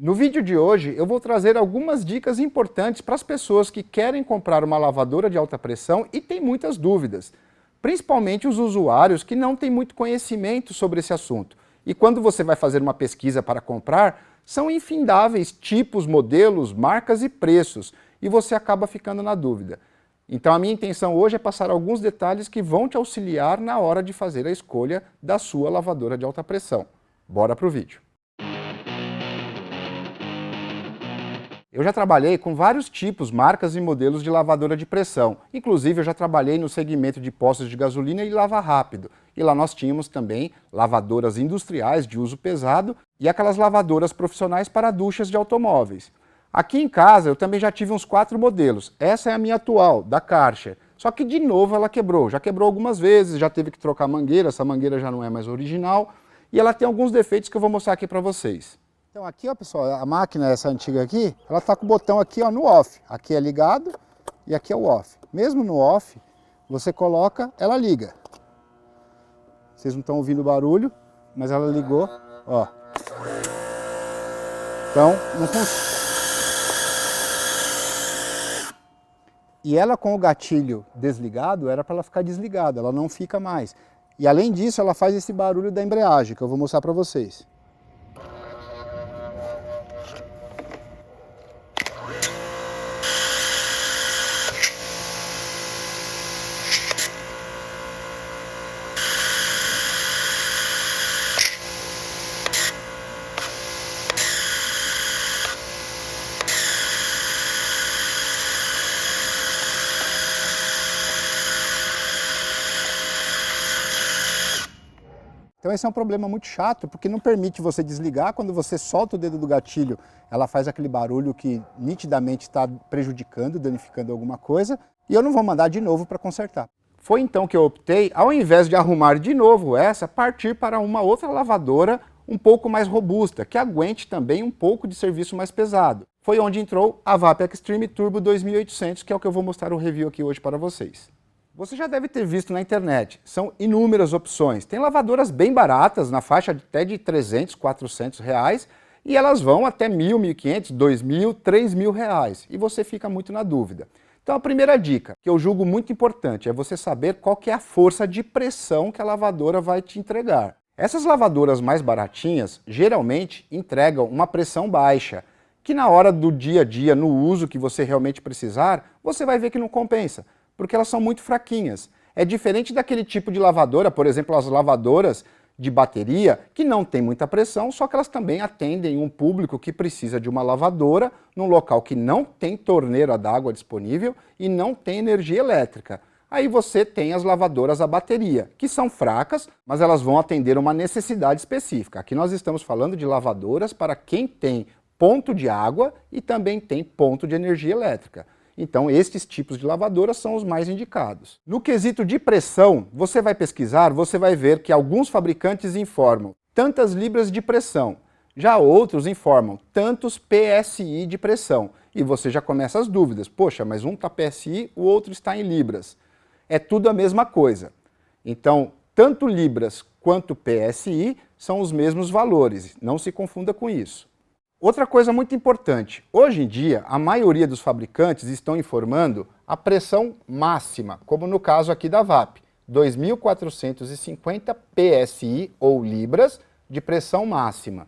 No vídeo de hoje eu vou trazer algumas dicas importantes para as pessoas que querem comprar uma lavadora de alta pressão e têm muitas dúvidas, principalmente os usuários que não têm muito conhecimento sobre esse assunto. E quando você vai fazer uma pesquisa para comprar, são infindáveis tipos, modelos, marcas e preços, e você acaba ficando na dúvida. Então a minha intenção hoje é passar alguns detalhes que vão te auxiliar na hora de fazer a escolha da sua lavadora de alta pressão. Bora pro vídeo! Eu já trabalhei com vários tipos, marcas e modelos de lavadora de pressão. Inclusive eu já trabalhei no segmento de postos de gasolina e lava rápido. E lá nós tínhamos também lavadoras industriais de uso pesado e aquelas lavadoras profissionais para duchas de automóveis. Aqui em casa eu também já tive uns 4 modelos. Essa é a minha atual, da Karcher. Só que de novo ela quebrou. Já quebrou algumas vezes, já teve que trocar a mangueira, essa mangueira já não é mais original. E ela tem alguns defeitos que eu vou mostrar aqui para vocês. Então aqui, ó, pessoal, a máquina, essa antiga aqui, ela está com o botão aqui, ó, no off. Aqui é ligado e aqui é o off. Mesmo no off, você coloca, ela liga. Vocês não estão ouvindo o barulho, mas ela ligou, ó. Então, não funciona. E ela com o gatilho desligado, era para ela ficar desligada, ela não fica mais. E além disso, ela faz esse barulho da embreagem, que eu vou mostrar para vocês. Então esse é um problema muito chato, porque não permite você desligar. Quando você solta o dedo do gatilho, ela faz aquele barulho que nitidamente está prejudicando, danificando alguma coisa, e eu não vou mandar de novo para consertar. Foi então que eu optei, ao invés de arrumar de novo essa, partir para uma outra lavadora um pouco mais robusta, que aguente também um pouco de serviço mais pesado. Foi onde entrou a VAP Extreme Turbo 2800, que é o que eu vou mostrar o review aqui hoje para vocês. Você já deve ter visto na internet, são inúmeras opções. Tem lavadoras bem baratas, na faixa até de 300, 400 reais, e elas vão até 1.000, 1.500, 2.000, 3.000 reais, e você fica muito na dúvida. Então a primeira dica, que eu julgo muito importante, é você saber qual que é a força de pressão que a lavadora vai te entregar. Essas lavadoras mais baratinhas, geralmente, entregam uma pressão baixa, que na hora do dia a dia, no uso que você realmente precisar, você vai ver que não compensa, porque elas são muito fraquinhas. É diferente daquele tipo de lavadora, por exemplo, as lavadoras de bateria, que não tem muita pressão, só que elas também atendem um público que precisa de uma lavadora num local que não tem torneira d'água disponível e não tem energia elétrica. Aí você tem as lavadoras a bateria, que são fracas, mas elas vão atender uma necessidade específica. Aqui nós estamos falando de lavadoras para quem tem ponto de água e também tem ponto de energia elétrica. Então estes tipos de lavadoras são os mais indicados. No quesito de pressão, você vai pesquisar, você vai ver que alguns fabricantes informam tantas libras de pressão, já outros informam tantos PSI de pressão. E você já começa as dúvidas, poxa, mas um está PSI, o outro está em libras. É tudo a mesma coisa. Então, tanto libras quanto PSI são os mesmos valores, não se confunda com isso. Outra coisa muito importante, hoje em dia a maioria dos fabricantes estão informando a pressão máxima, como no caso aqui da VAP, 2.450 PSI ou libras de pressão máxima.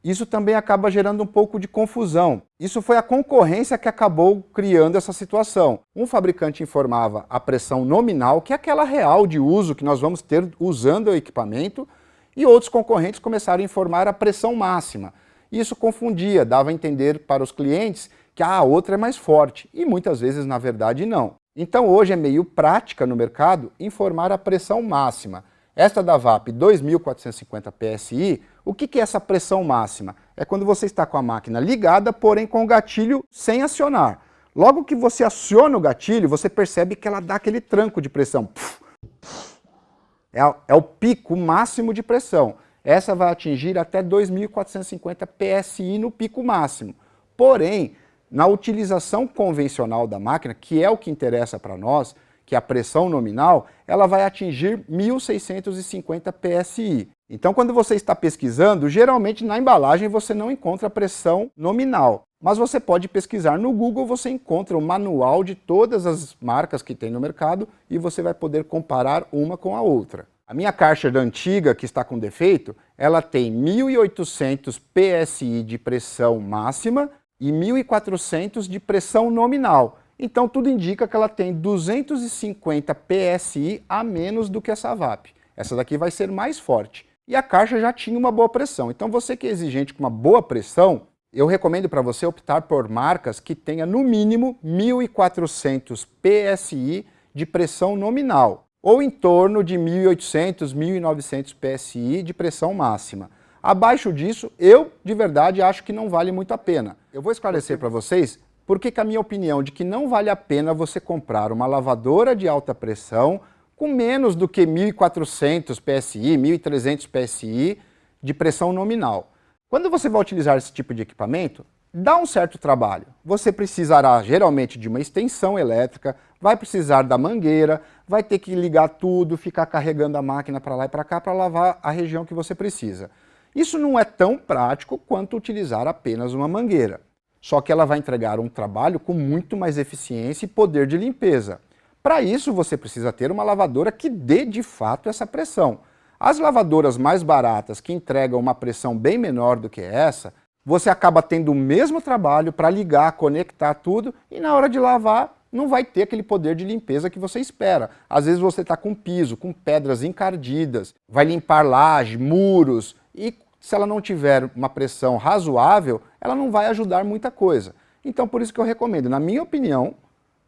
Isso também acaba gerando um pouco de confusão. Isso foi a concorrência que acabou criando essa situação. Um fabricante informava a pressão nominal, que é aquela real de uso que nós vamos ter usando o equipamento, e outros concorrentes começaram a informar a pressão máxima. Isso confundia, dava a entender para os clientes que a outra é mais forte, e muitas vezes, na verdade, não. Então hoje é meio prática no mercado informar a pressão máxima. Esta da VAP 2.450 PSI, o que é essa pressão máxima? É quando você está com a máquina ligada, porém com o gatilho sem acionar. Logo que você aciona o gatilho, você percebe que ela dá aquele tranco de pressão. É o pico máximo de pressão. Essa vai atingir até 2.450 PSI no pico máximo. Porém, na utilização convencional da máquina, que é o que interessa para nós, que é a pressão nominal, ela vai atingir 1.650 PSI. Então, quando você está pesquisando, geralmente na embalagem você não encontra a pressão nominal. Mas você pode pesquisar no Google, você encontra o manual de todas as marcas que tem no mercado e você vai poder comparar uma com a outra. A minha Karcher antiga, que está com defeito, ela tem 1.800 PSI de pressão máxima e 1.400 de pressão nominal. Então tudo indica que ela tem 250 PSI a menos do que essa VAP. Essa daqui vai ser mais forte. E a Karcher já tinha uma boa pressão. Então você que é exigente com uma boa pressão, eu recomendo para você optar por marcas que tenha no mínimo 1.400 PSI de pressão nominal, ou em torno de 1.800, 1.900 PSI de pressão máxima. Abaixo disso, eu de verdade acho que não vale muito a pena. Eu vou esclarecer para vocês porque que a minha opinião de que não vale a pena você comprar uma lavadora de alta pressão com menos do que 1.400 PSI, 1.300 PSI de pressão nominal. Quando você vai utilizar esse tipo de equipamento, dá um certo trabalho. Você precisará geralmente de uma extensão elétrica, vai precisar da mangueira, vai ter que ligar tudo, ficar carregando a máquina para lá e para cá para lavar a região que você precisa. Isso não é tão prático quanto utilizar apenas uma mangueira. Só que ela vai entregar um trabalho com muito mais eficiência e poder de limpeza. Para isso, você precisa ter uma lavadora que dê de fato essa pressão. As lavadoras mais baratas, que entregam uma pressão bem menor do que essa, você acaba tendo o mesmo trabalho para ligar, conectar tudo e na hora de lavar não vai ter aquele poder de limpeza que você espera. Às vezes você está com piso, com pedras encardidas, vai limpar laje, muros e se ela não tiver uma pressão razoável, ela não vai ajudar muita coisa. Então por isso que eu recomendo, na minha opinião,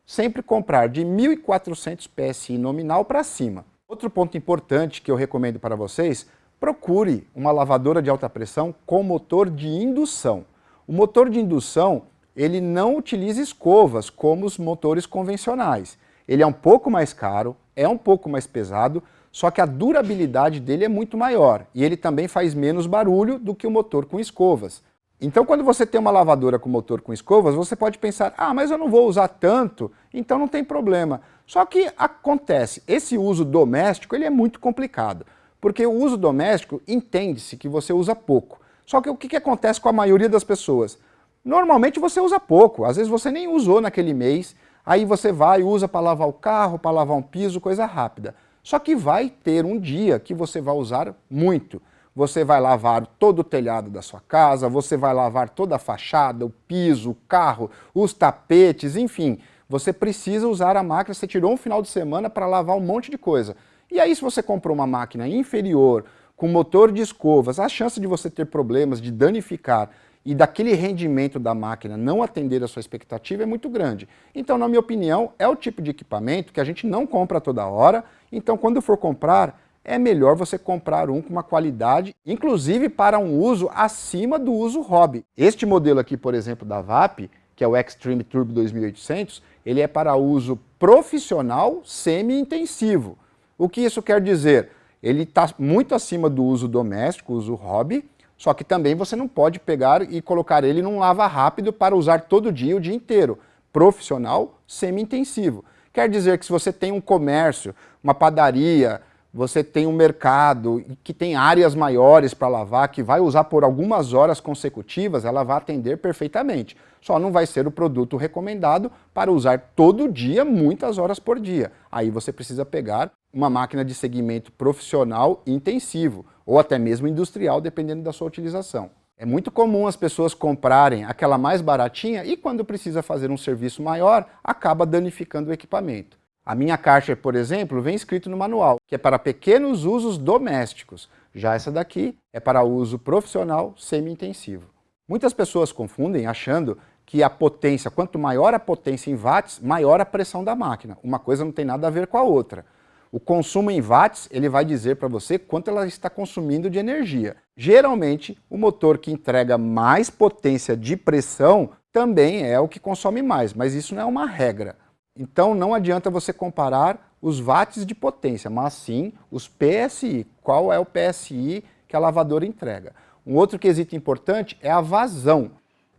sempre comprar de 1.400 PSI nominal para cima. Outro ponto importante que eu recomendo para vocês, procure uma lavadora de alta pressão com motor de indução. O motor de indução, ele não utiliza escovas como os motores convencionais. Ele é um pouco mais caro, é um pouco mais pesado, só que a durabilidade dele é muito maior e ele também faz menos barulho do que o motor com escovas. Então quando você tem uma lavadora com motor com escovas, você pode pensar, mas eu não vou usar tanto, então não tem problema. Só que acontece, esse uso doméstico ele é muito complicado, porque o uso doméstico entende-se que você usa pouco. Só que o que acontece com a maioria das pessoas? Normalmente você usa pouco, às vezes você nem usou naquele mês, aí você vai e usa para lavar o carro, para lavar um piso, coisa rápida. Só que vai ter um dia que você vai usar muito. Você vai lavar todo o telhado da sua casa, você vai lavar toda a fachada, o piso, o carro, os tapetes, enfim. Você precisa usar a máquina, você tirou um final de semana para lavar um monte de coisa. E aí se você comprou uma máquina inferior, com motor de escovas, a chance de você ter problemas, de danificar e daquele rendimento da máquina não atender a sua expectativa é muito grande. Então, na minha opinião, é o tipo de equipamento que a gente não compra toda hora, então quando for comprar, é melhor você comprar um com uma qualidade, inclusive para um uso acima do uso hobby. Este modelo aqui, por exemplo, da VAP, que é o Extreme Turbo 2800, ele é para uso profissional semi-intensivo. O que isso quer dizer? Ele está muito acima do uso doméstico, uso hobby, só que também você não pode pegar e colocar ele num lava rápido para usar todo dia, o dia inteiro. Profissional semi-intensivo. Quer dizer que se você tem um comércio, uma padaria, você tem um mercado que tem áreas maiores para lavar, que vai usar por algumas horas consecutivas, ela vai atender perfeitamente. Só não vai ser o produto recomendado para usar todo dia, muitas horas por dia. Aí você precisa pegar uma máquina de segmento profissional intensivo, ou até mesmo industrial, dependendo da sua utilização. É muito comum as pessoas comprarem aquela mais baratinha e quando precisa fazer um serviço maior, acaba danificando o equipamento. A minha Karcher, por exemplo, vem escrito no manual, que é para pequenos usos domésticos. Já essa daqui é para uso profissional semi-intensivo. Muitas pessoas confundem achando que a potência, quanto maior a potência em watts, maior a pressão da máquina. Uma coisa não tem nada a ver com a outra. O consumo em watts, ele vai dizer para você quanto ela está consumindo de energia. Geralmente, o motor que entrega mais potência de pressão também é o que consome mais, mas isso não é uma regra. Então não adianta você comparar os watts de potência, mas sim os PSI. Qual é o PSI que a lavadora entrega? Um outro quesito importante é a vazão.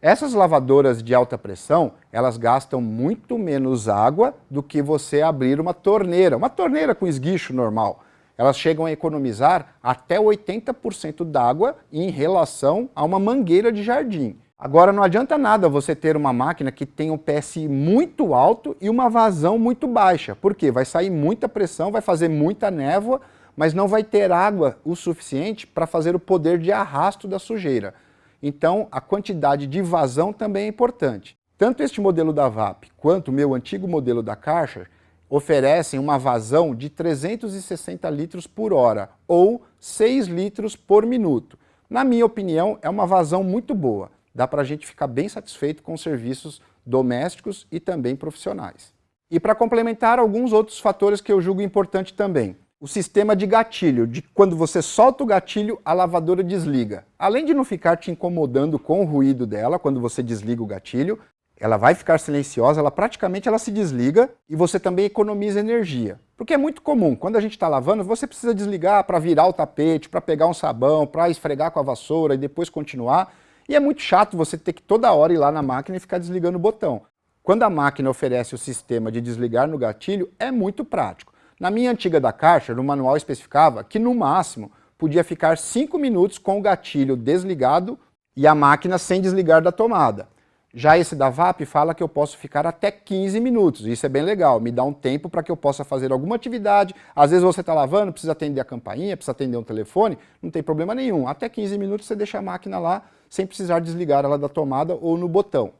Essas lavadoras de alta pressão, elas gastam muito menos água do que você abrir uma torneira com esguicho normal. elas chegam a economizar até 80% d'água em relação a uma mangueira de jardim. Agora não adianta nada você ter uma máquina que tem um PSI muito alto e uma vazão muito baixa. Por quê? Vai sair muita pressão, vai fazer muita névoa, mas não vai ter água o suficiente para fazer o poder de arrasto da sujeira. Então a quantidade de vazão também é importante. Tanto este modelo da VAP quanto o meu antigo modelo da Karcher oferecem uma vazão de 360 litros por hora, ou 6 litros por minuto. Na minha opinião, é uma vazão muito boa. Dá para a gente ficar bem satisfeito com serviços domésticos e também profissionais. E para complementar, alguns outros fatores que eu julgo importante também. O sistema de gatilho, de quando você solta o gatilho, a lavadora desliga. Além de não ficar te incomodando com o ruído dela quando você desliga o gatilho, ela vai ficar silenciosa, ela praticamente se desliga e você também economiza energia. Porque é muito comum, quando a gente está lavando, você precisa desligar para virar o tapete, para pegar um sabão, para esfregar com a vassoura e depois continuar. E é muito chato você ter que toda hora ir lá na máquina e ficar desligando o botão. Quando a máquina oferece o sistema de desligar no gatilho, é muito prático. Na minha antiga da Karcher, o manual especificava que no máximo podia ficar 5 minutos com o gatilho desligado e a máquina sem desligar da tomada. Já esse da VAP fala que eu posso ficar até 15 minutos, isso é bem legal, me dá um tempo para que eu possa fazer alguma atividade. Às vezes você está lavando, precisa atender a campainha, precisa atender um telefone, não tem problema nenhum. Até 15 minutos você deixa a máquina lá sem precisar desligar ela da tomada ou no botão.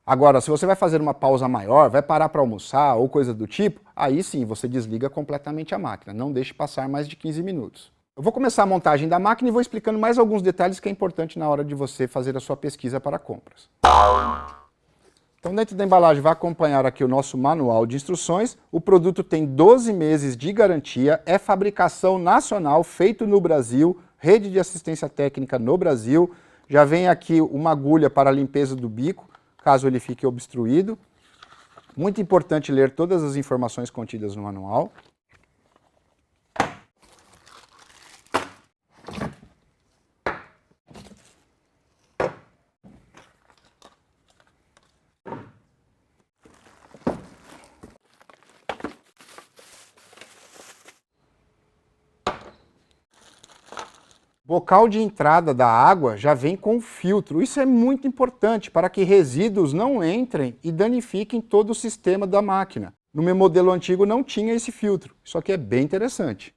Agora, se você vai fazer uma pausa maior, vai parar para almoçar ou coisa do tipo, aí sim você desliga completamente a máquina, não deixe passar mais de 15 minutos. Eu vou começar a montagem da máquina e vou explicando mais alguns detalhes que é importante na hora de você fazer a sua pesquisa para compras. Então dentro da embalagem vai acompanhar aqui o nosso manual de instruções. O produto tem 12 meses de garantia, é fabricação nacional, feito no Brasil, rede de assistência técnica no Brasil. Já vem aqui uma agulha para a limpeza do bico, caso ele fique obstruído. Muito importante ler todas as informações contidas no manual. Bocal de entrada da água já vem com filtro. Isso é muito importante para que resíduos não entrem e danifiquem todo o sistema da máquina. No meu modelo antigo não tinha esse filtro. Isso aqui é bem interessante.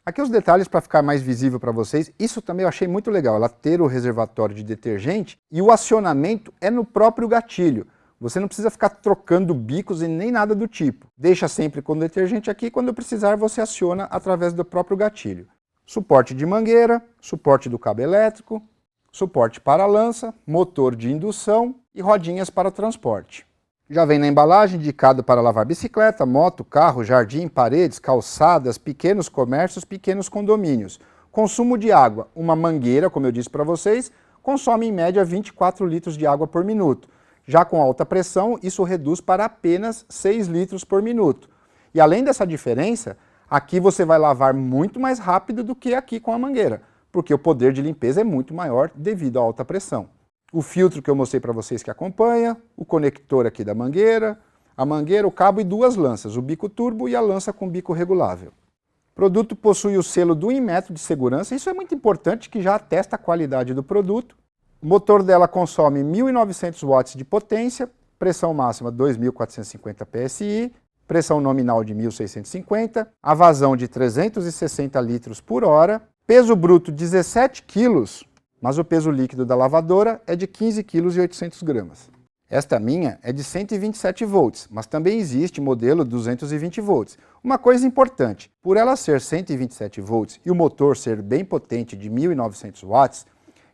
Aqui os detalhes para ficar mais visível para vocês. Isso também eu achei muito legal, ela ter o reservatório de detergente e o acionamento é no próprio gatilho. Você não precisa ficar trocando bicos e nem nada do tipo. Deixa sempre com o detergente aqui, quando precisar você aciona através do próprio gatilho. Suporte de mangueira, suporte do cabo elétrico, suporte para lança, motor de indução e rodinhas para transporte. Já vem na embalagem indicado para lavar bicicleta, moto, carro, jardim, paredes, calçadas, pequenos comércios, pequenos condomínios. Consumo de água, uma mangueira, como eu disse para vocês, consome em média 24 litros de água por minuto. Já com alta pressão, isso reduz para apenas 6 litros por minuto. E além dessa diferença, aqui você vai lavar muito mais rápido do que aqui com a mangueira, porque o poder de limpeza é muito maior devido à alta pressão. O filtro que eu mostrei para vocês que acompanha, o conector aqui da mangueira, a mangueira, o cabo e duas lanças, o bico turbo e a lança com bico regulável. O produto possui o selo do Inmetro de segurança, isso é muito importante que já atesta a qualidade do produto. O motor dela consome 1.900 watts de potência, pressão máxima 2.450 PSI, pressão nominal de 1.650, a vazão de 360 litros por hora, peso bruto 17 quilos, mas o peso líquido da lavadora é de 15 kg e 800 gramas. Esta minha é de 127 volts, mas também existe modelo 220 volts. Uma coisa importante, por ela ser 127 volts e o motor ser bem potente de 1.900 watts,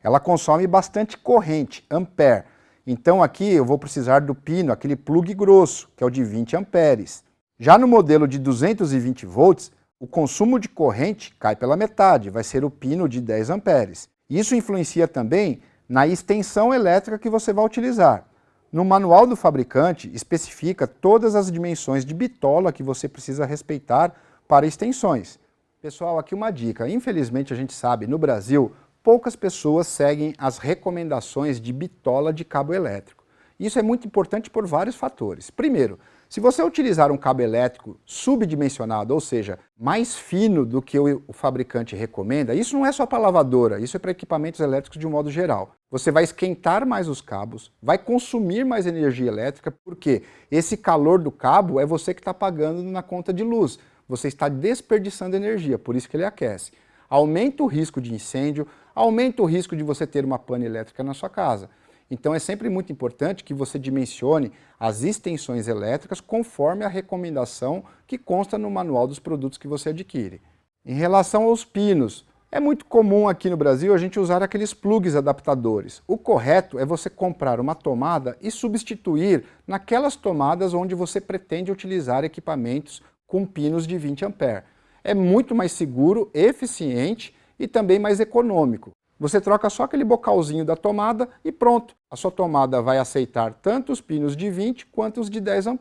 ela consome bastante corrente, ampere. Então aqui eu vou precisar do pino, aquele plug grosso, que é o de 20 amperes. Já no modelo de 220 volts, o consumo de corrente cai pela metade, vai ser o pino de 10 amperes. Isso influencia também na extensão elétrica que você vai utilizar. No manual do fabricante, especifica todas as dimensões de bitola que você precisa respeitar para extensões. Pessoal, aqui uma dica. Infelizmente a gente sabe, no Brasil, poucas pessoas seguem as recomendações de bitola de cabo elétrico. Isso é muito importante por vários fatores. Primeiro, Se você utilizar um cabo elétrico subdimensionado, ou seja, mais fino do que o fabricante recomenda, isso não é só para lavadora, isso é para equipamentos elétricos de um modo geral. Você vai esquentar mais os cabos, vai consumir mais energia elétrica, porque esse calor do cabo é você que está pagando na conta de luz. Você está desperdiçando energia, por isso que ele aquece. Aumenta o risco de incêndio, aumenta o risco de você ter uma pane elétrica na sua casa. Então é sempre muito importante que você dimensione as extensões elétricas conforme a recomendação que consta no manual dos produtos que você adquire. Em relação aos pinos, é muito comum aqui no Brasil a gente usar aqueles plugs adaptadores. O correto é você comprar uma tomada e substituir naquelas tomadas onde você pretende utilizar equipamentos com pinos de 20 A. É muito mais seguro, eficiente e também mais econômico. Você troca só aquele bocalzinho da tomada e pronto. A sua tomada vai aceitar tanto os pinos de 20 quanto os de 10 A.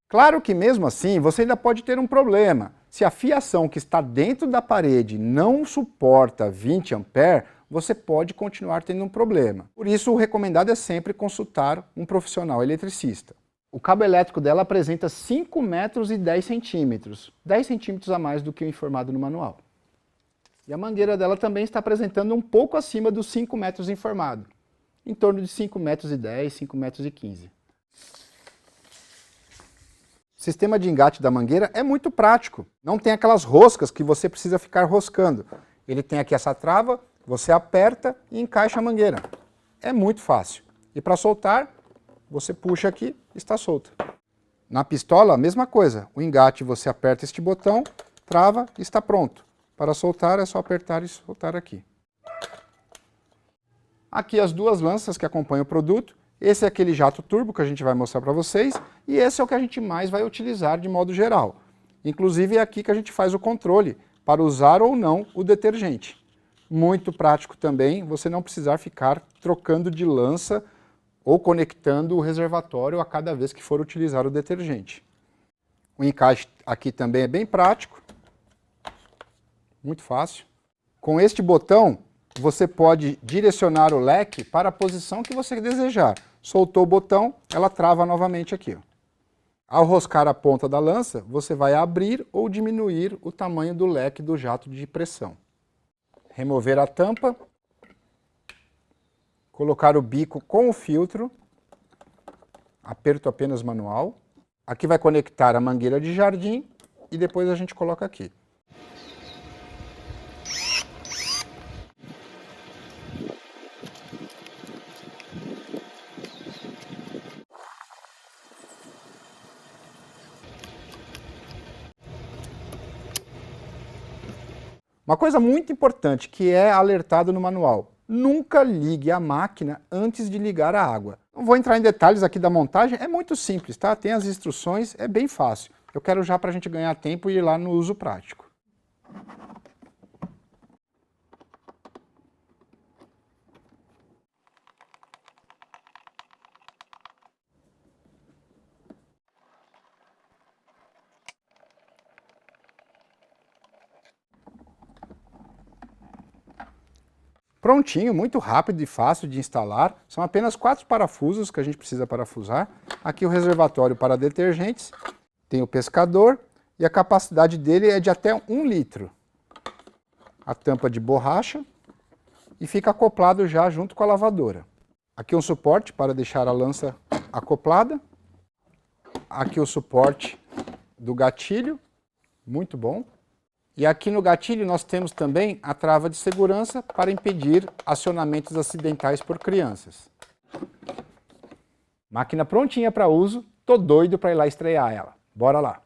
Claro que mesmo assim você ainda pode ter um problema. Se a fiação que está dentro da parede não suporta 20 A, você pode continuar tendo um problema. Por isso o recomendado é sempre consultar um profissional eletricista. O cabo elétrico dela apresenta 5 metros e 10 centímetros, 10 centímetros a mais do que o informado no manual. E a mangueira dela também está apresentando um pouco acima dos 5 metros informado, em torno de 5 metros e 10, 5 metros e 15. O sistema de engate da mangueira é muito prático, não tem aquelas roscas que você precisa ficar roscando. Ele tem aqui essa trava, você aperta e encaixa a mangueira. É muito fácil. E para soltar, você puxa aqui e está solta. Na pistola, a mesma coisa. O engate, você aperta este botão, trava e está pronto. Para soltar é só apertar e soltar aqui. Aqui as duas lanças que acompanham o produto. Esse é aquele jato turbo que a gente vai mostrar para vocês. E esse é o que a gente mais vai utilizar de modo geral. Inclusive é aqui que a gente faz o controle para usar ou não o detergente. Muito prático também, você não precisar ficar trocando de lança ou conectando o reservatório a cada vez que for utilizar o detergente. O encaixe aqui também é bem prático. Muito fácil. Com este botão, você pode direcionar o leque para a posição que você desejar. Soltou o botão, ela trava novamente aqui. Ao roscar a ponta da lança, você vai abrir ou diminuir o tamanho do leque do jato de pressão. Remover a tampa. Colocar o bico com o filtro. Aperto apenas manual. Aqui vai conectar a mangueira de jardim e depois a gente coloca aqui. Uma coisa muito importante que é alertado no manual: nunca ligue a máquina antes de ligar a água. Não vou entrar em detalhes aqui da montagem, é muito simples, tá? Tem as instruções, é bem fácil. Eu quero já para a gente ganhar tempo e ir lá no uso prático. Prontinho, muito rápido e fácil de instalar. São apenas 4 parafusos que a gente precisa parafusar. Aqui o reservatório para detergentes, tem o pescador e a capacidade dele é de até 1 litro. A tampa de borracha e fica acoplado já junto com a lavadora. Aqui um suporte para deixar a lança acoplada. Aqui o suporte do gatilho, muito bom. E aqui no gatilho nós temos também a trava de segurança para impedir acionamentos acidentais por crianças. Máquina prontinha para uso, tô doido para ir lá estrear ela. Bora lá!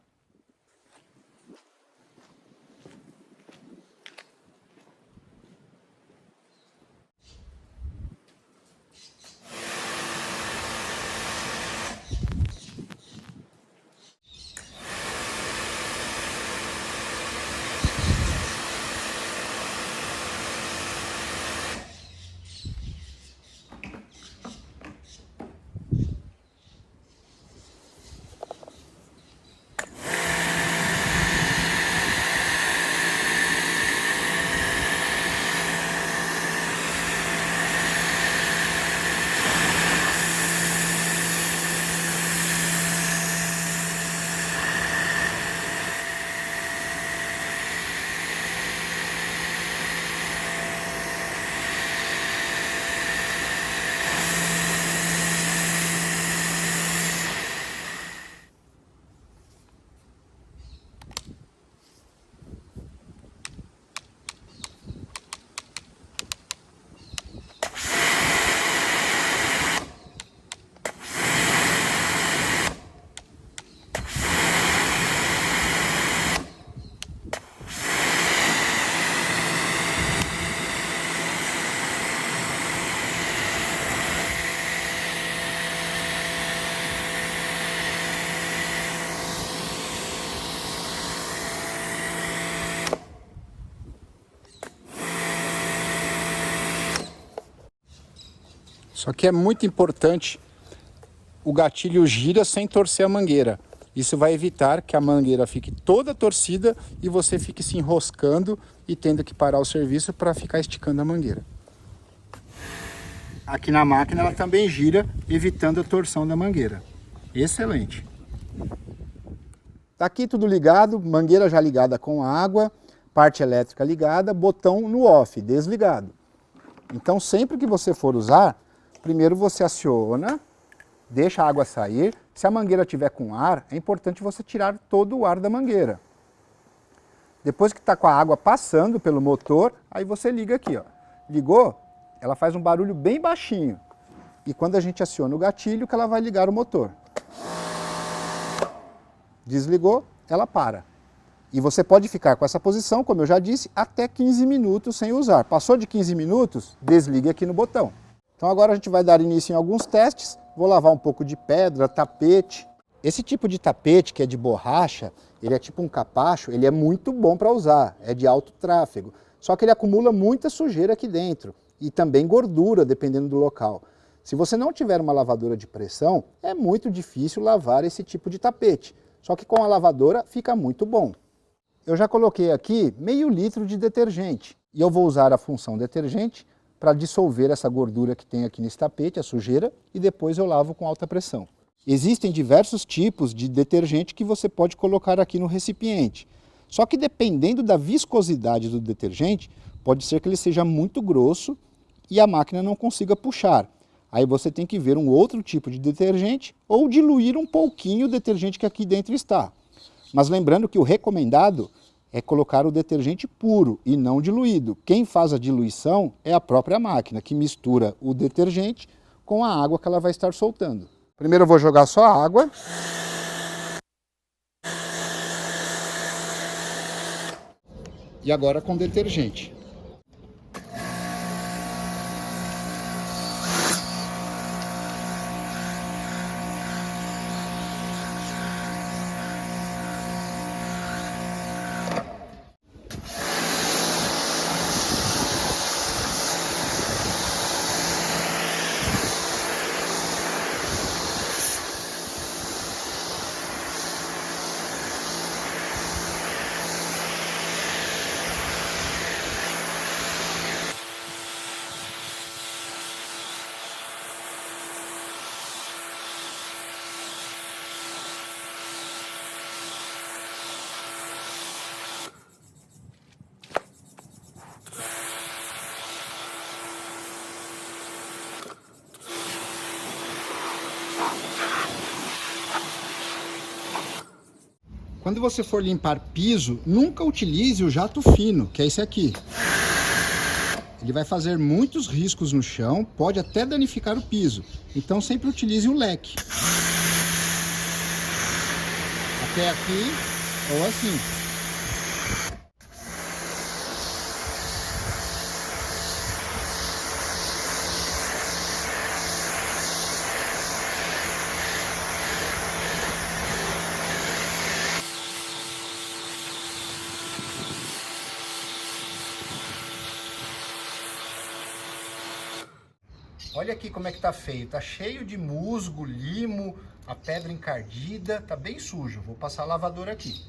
Só que é muito importante, o gatilho gira sem torcer a mangueira. Isso vai evitar que a mangueira fique toda torcida e você fique se enroscando e tendo que parar o serviço para ficar esticando a mangueira. Aqui na máquina ela também gira, evitando a torção da mangueira. Excelente. Tá aqui tudo ligado, mangueira já ligada com água, parte elétrica ligada, botão no off, desligado. Então sempre que você for usar, primeiro você aciona, deixa a água sair. Se a mangueira estiver com ar, é importante você tirar todo o ar da mangueira. Depois que está com a água passando pelo motor, aí você liga aqui, ó. Ligou, ela faz um barulho bem baixinho. E quando a gente aciona o gatilho, que ela vai ligar o motor. Desligou, ela para. E você pode ficar com essa posição, como eu já disse, até 15 minutos sem usar. Passou de 15 minutos, desligue aqui no botão. Então agora a gente vai dar início em alguns testes. Vou lavar um pouco de pedra, tapete. Esse tipo de tapete, que é de borracha, ele é tipo um capacho, ele é muito bom para usar, é de alto tráfego. Só que ele acumula muita sujeira aqui dentro e também gordura, dependendo do local. Se você não tiver uma lavadora de pressão, é muito difícil lavar esse tipo de tapete. Só que com a lavadora fica muito bom. Eu já coloquei aqui meio litro de detergente e eu vou usar a função detergente para dissolver essa gordura que tem aqui nesse tapete, a sujeira, e depois eu lavo com alta pressão. Existem diversos tipos de detergente que você pode colocar aqui no recipiente. Só que dependendo da viscosidade do detergente, pode ser que ele seja muito grosso e a máquina não consiga puxar. Aí você tem que ver um outro tipo de detergente ou diluir um pouquinho o detergente que aqui dentro está. Mas lembrando que o recomendado é colocar o detergente puro e não diluído. Quem faz a diluição é a própria máquina, que mistura o detergente com a água que ela vai estar soltando. Primeiro eu vou jogar só a água. E agora com detergente. Quando você for limpar piso, nunca utilize o jato fino, que é esse aqui. Ele vai fazer muitos riscos no chão, pode até danificar o piso. Então sempre utilize o leque. Até aqui ou assim. Olha aqui como é que tá feio, tá cheio de musgo, limo, a pedra encardida, tá bem sujo. Vou passar a lavadora aqui.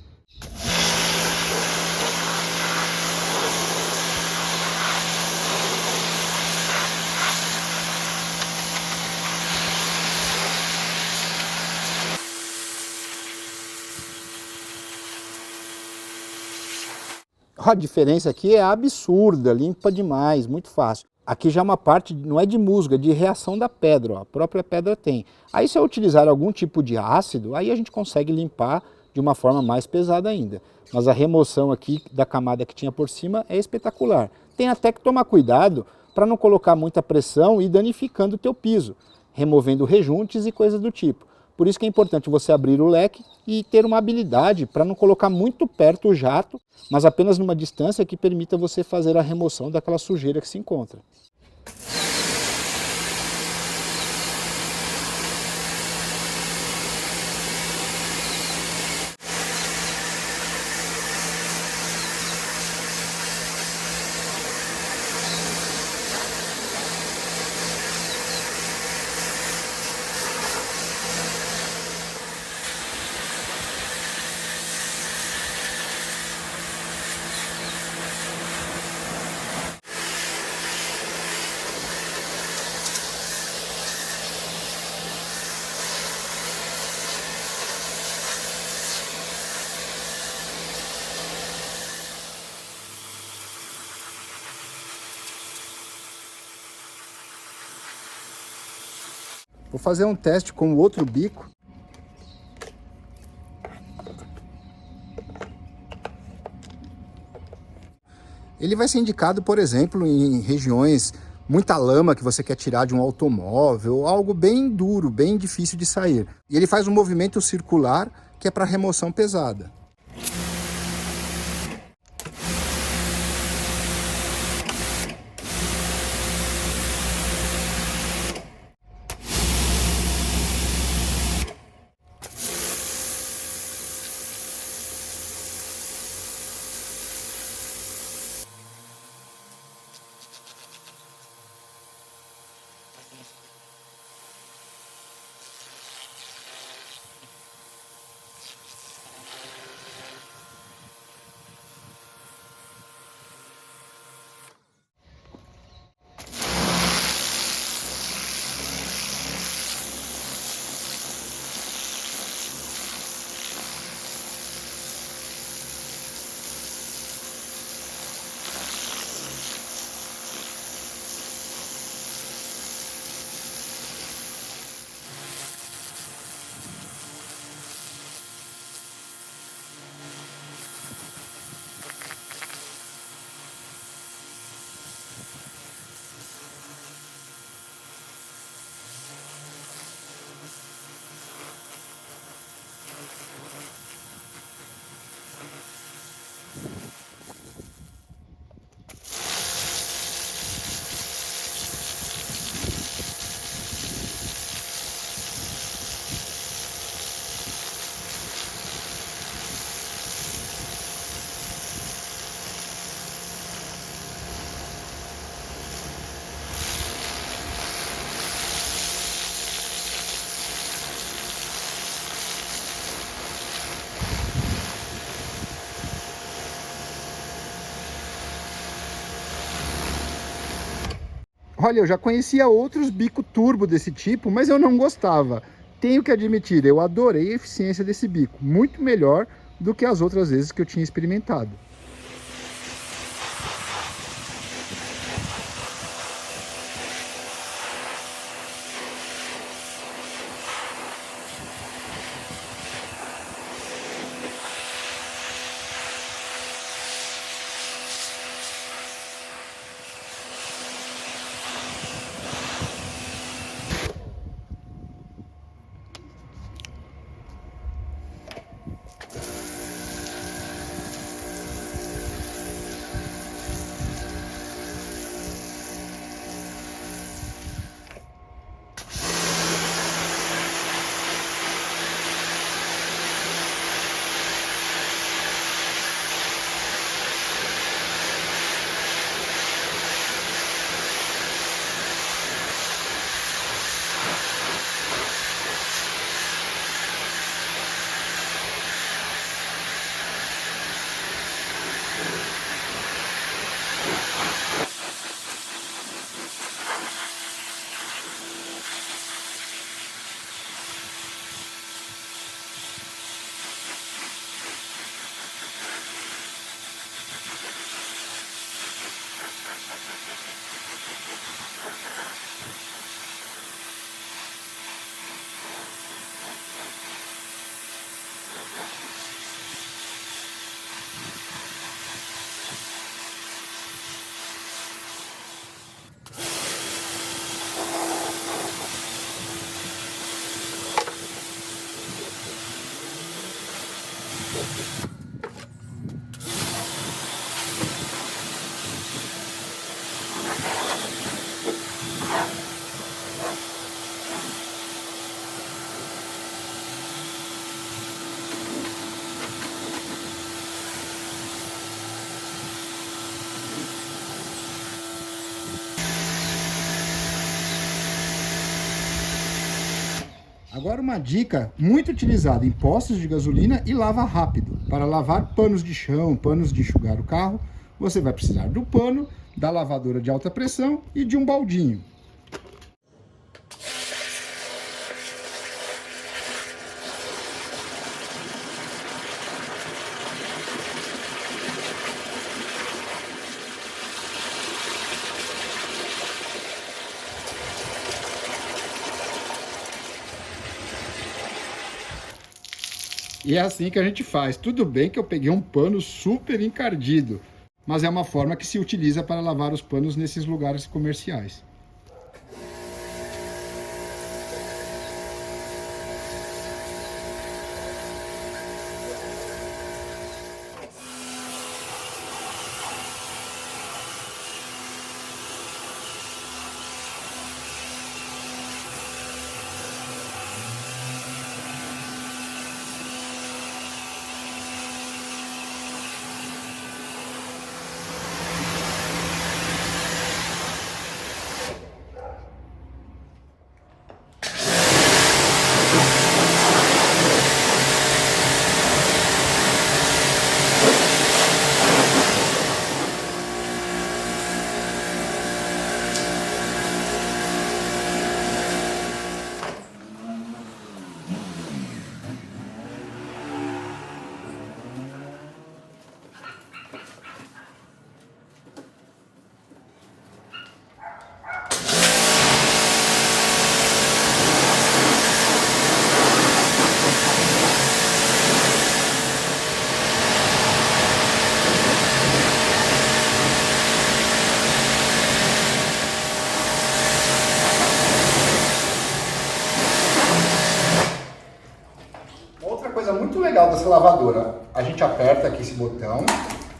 A diferença aqui é absurda, limpa demais, muito fácil. Aqui já é uma parte, não é de musgo, é de reação da pedra, ó. A própria pedra tem. Aí se eu utilizar algum tipo de ácido, aí a gente consegue limpar de uma forma mais pesada ainda. Mas a remoção aqui da camada que tinha por cima é espetacular. Tem até que tomar cuidado para não colocar muita pressão e ir danificando o teu piso, removendo rejuntes e coisas do tipo. Por isso que é importante você abrir o leque e ter uma habilidade para não colocar muito perto o jato, mas apenas numa distância que permita você fazer a remoção daquela sujeira que se encontra. Vou fazer um teste com o outro bico. Ele vai ser indicado, por exemplo, em regiões muita lama que você quer tirar de um automóvel, algo bem duro, bem difícil de sair. E ele faz um movimento circular que é para remoção pesada. Olha, eu já conhecia outros bico turbo desse tipo, mas eu não gostava. Tenho que admitir, eu adorei a eficiência desse bico, muito melhor do que as outras vezes que eu tinha experimentado. Agora uma dica muito utilizada em postos de gasolina e lava rápido. Para lavar panos de chão, panos de enxugar o carro, você vai precisar do pano, da lavadora de alta pressão e de um baldinho. E é assim que a gente faz. Tudo bem que eu peguei um pano super encardido, mas é uma forma que se utiliza para lavar os panos nesses lugares comerciais. Outra coisa muito legal dessa lavadora, a gente aperta aqui esse botão,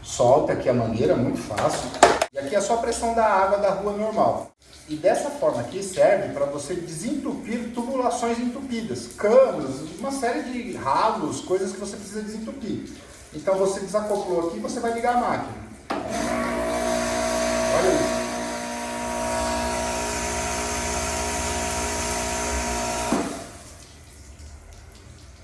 solta aqui a mangueira, muito fácil. E aqui é só a pressão da água da rua normal. E dessa forma aqui serve para você desentupir tubulações entupidas, canos, uma série de ralos, coisas que você precisa desentupir. Então você desacoplou aqui e você vai ligar a máquina. Olha isso.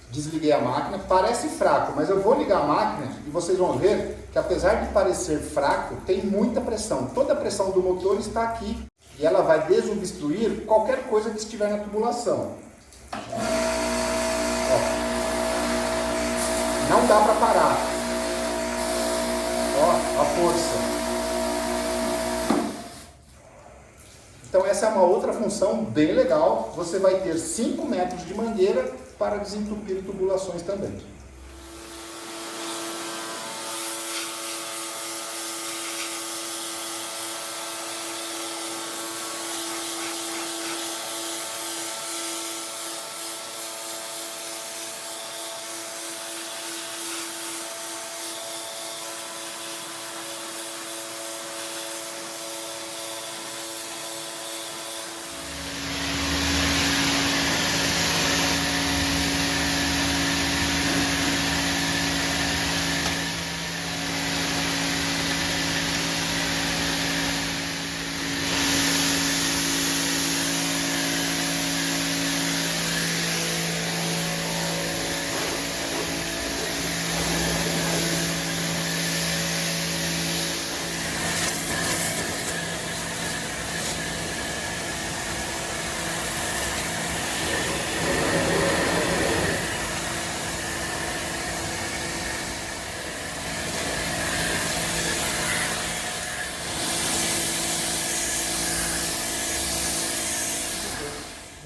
Desliguei a máquina, parece fraco, mas eu vou ligar a máquina e vocês vão ver que apesar de parecer fraco, tem muita pressão. Toda a pressão do motor está aqui e ela vai desobstruir qualquer coisa que estiver na tubulação. Ó. Não dá para parar. Ó, a força. Então essa é uma outra função bem legal. Você vai ter 5 metros de mangueira para desentupir tubulações também.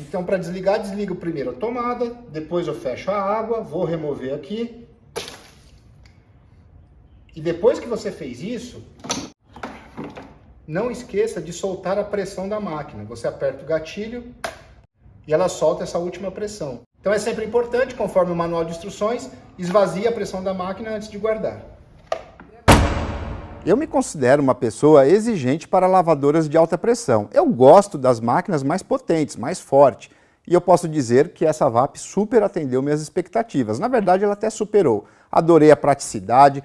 Então, para desligar, desligo primeiro a tomada, depois eu fecho a água, vou remover aqui. E depois que você fez isso, não esqueça de soltar a pressão da máquina. Você aperta o gatilho e ela solta essa última pressão. Então é sempre importante, conforme o manual de instruções, esvazie a pressão da máquina antes de guardar. Eu me considero uma pessoa exigente para lavadoras de alta pressão. Eu gosto das máquinas mais potentes, mais fortes. E eu posso dizer que essa VAP super atendeu minhas expectativas. Na verdade, ela até superou. Adorei a praticidade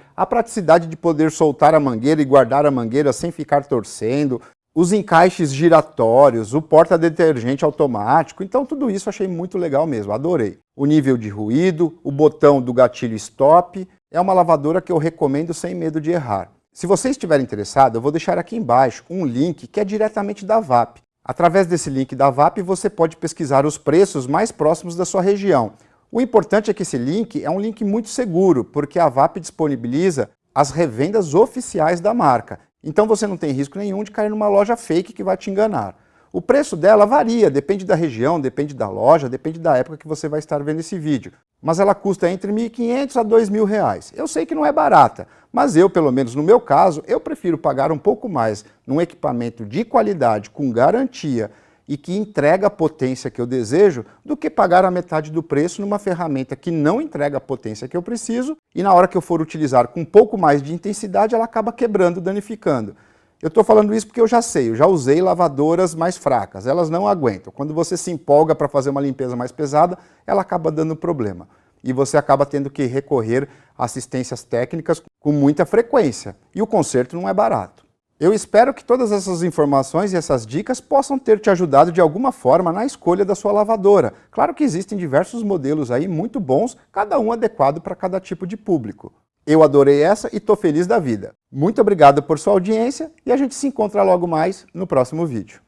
de poder soltar a mangueira e guardar a mangueira sem ficar torcendo, os encaixes giratórios, o porta-detergente automático. Então tudo isso achei muito legal mesmo, adorei. O nível de ruído, o botão do gatilho stop. É uma lavadora que eu recomendo sem medo de errar. Se você estiver interessado, eu vou deixar aqui embaixo um link que é diretamente da VAP. Através desse link da VAP, você pode pesquisar os preços mais próximos da sua região. O importante é que esse link é um link muito seguro, porque a VAP disponibiliza as revendas oficiais da marca. Então você não tem risco nenhum de cair numa loja fake que vai te enganar. O preço dela varia, depende da região, depende da loja, depende da época que você vai estar vendo esse vídeo. Mas ela custa entre R$ 1.500 a R$ 2.000. Eu sei que não é barata, mas eu, pelo menos no meu caso, eu prefiro pagar um pouco mais num equipamento de qualidade, com garantia e que entrega a potência que eu desejo, do que pagar a metade do preço numa ferramenta que não entrega a potência que eu preciso e na hora que eu for utilizar com um pouco mais de intensidade, ela acaba quebrando, danificando. Eu estou falando isso porque eu já sei, eu já usei lavadoras mais fracas, elas não aguentam. Quando você se empolga para fazer uma limpeza mais pesada, ela acaba dando problema. E você acaba tendo que recorrer a assistências técnicas com muita frequência. E o conserto não é barato. Eu espero que todas essas informações e essas dicas possam ter te ajudado de alguma forma na escolha da sua lavadora. Claro que existem diversos modelos aí muito bons, cada um adequado para cada tipo de público. Eu adorei essa e estou feliz da vida. Muito obrigado por sua audiência e a gente se encontra logo mais no próximo vídeo.